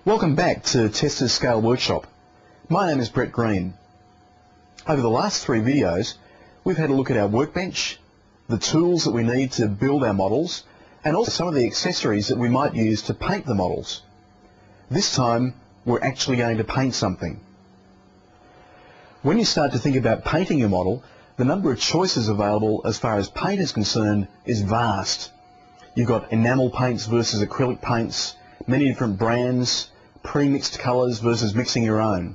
Welcome back to Testor's Scale Workshop. My name is Brett Green. Over the last 3 videos, we've had a look at our workbench, the tools that we need to build our models, and also some of the accessories that we might use to paint the models. This time, we're actually going to paint something. When you start to think about painting your model, the number of choices available as far as paint is concerned is vast. You've got enamel paints versus acrylic paints, many different brands, pre-mixed colours versus mixing your own.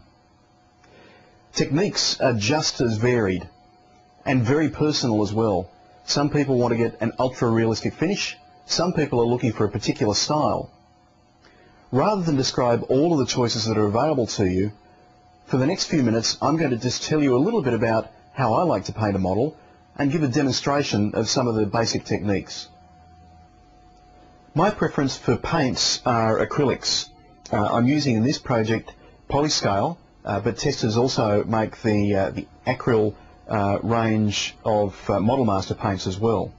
Techniques are just as varied and very personal as well. Some people want to get an ultra-realistic finish, some people are looking for a particular style. Rather than describe all of the choices that are available to you, for the next few minutes I'm going to just tell you a little bit about how I like to paint a model and give a demonstration of some of the basic techniques. My preference for paints are acrylics. I'm using in this project Polyscale, but testers also make the acryl range of Model Master paints as well.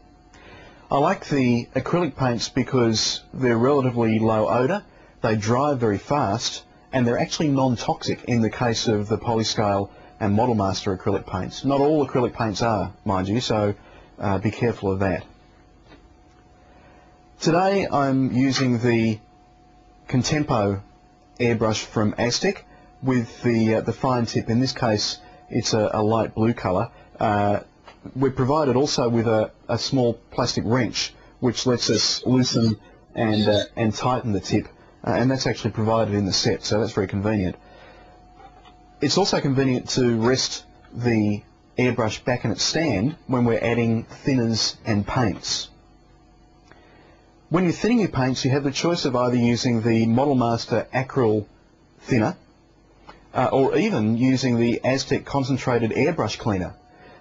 I like the acrylic paints because they're relatively low odour, they dry very fast, and they're actually non-toxic in the case of the Polyscale and Model Master acrylic paints. Not all acrylic paints are, mind you, so be careful of that. Today I'm using the Contempo airbrush from Aztek with the fine tip. In this case it's a light blue colour. We're provided also with a small plastic wrench which lets us loosen and tighten the tip, and that's actually provided in the set, so that's very convenient. It's also convenient to rest the airbrush back in its stand when we're adding thinners and paints. When you're thinning your paints, you have the choice of either using the Model Master acryl thinner or even using the Aztek concentrated airbrush cleaner.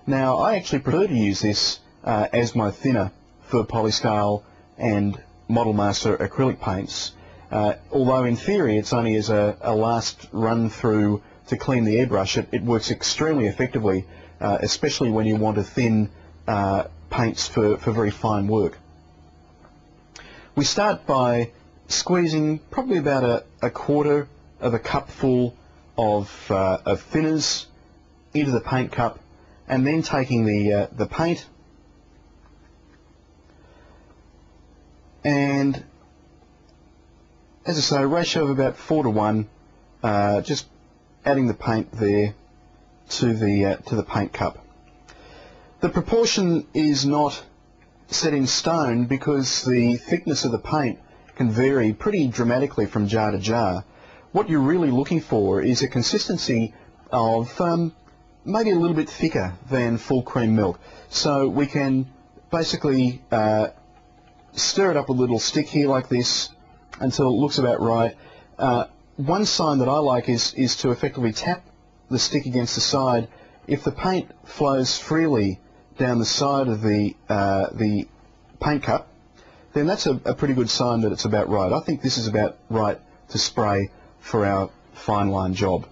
Now I actually prefer to use this as my thinner for Polyscale and Model Master acrylic paints, although in theory it's only as a last run through to clean the airbrush. It works extremely effectively, especially when you want to thin paints for very fine work. We start by squeezing probably about a quarter of a cupful of thinners into the paint cup, and then taking the paint and, as I say, a ratio of about 4:1, just adding the paint there to the paint cup. The proportion is not set in stone because the thickness of the paint can vary pretty dramatically from jar to jar. What you're really looking for is a consistency of maybe a little bit thicker than full cream milk. So we can basically stir it up a little, stick here like this until it looks about right. One sign that I like is to effectively tap the stick against the side. If the paint flows freely down the side of the paint cup, then that's a pretty good sign that it's about right. I think this is about right to spray for our fine line job.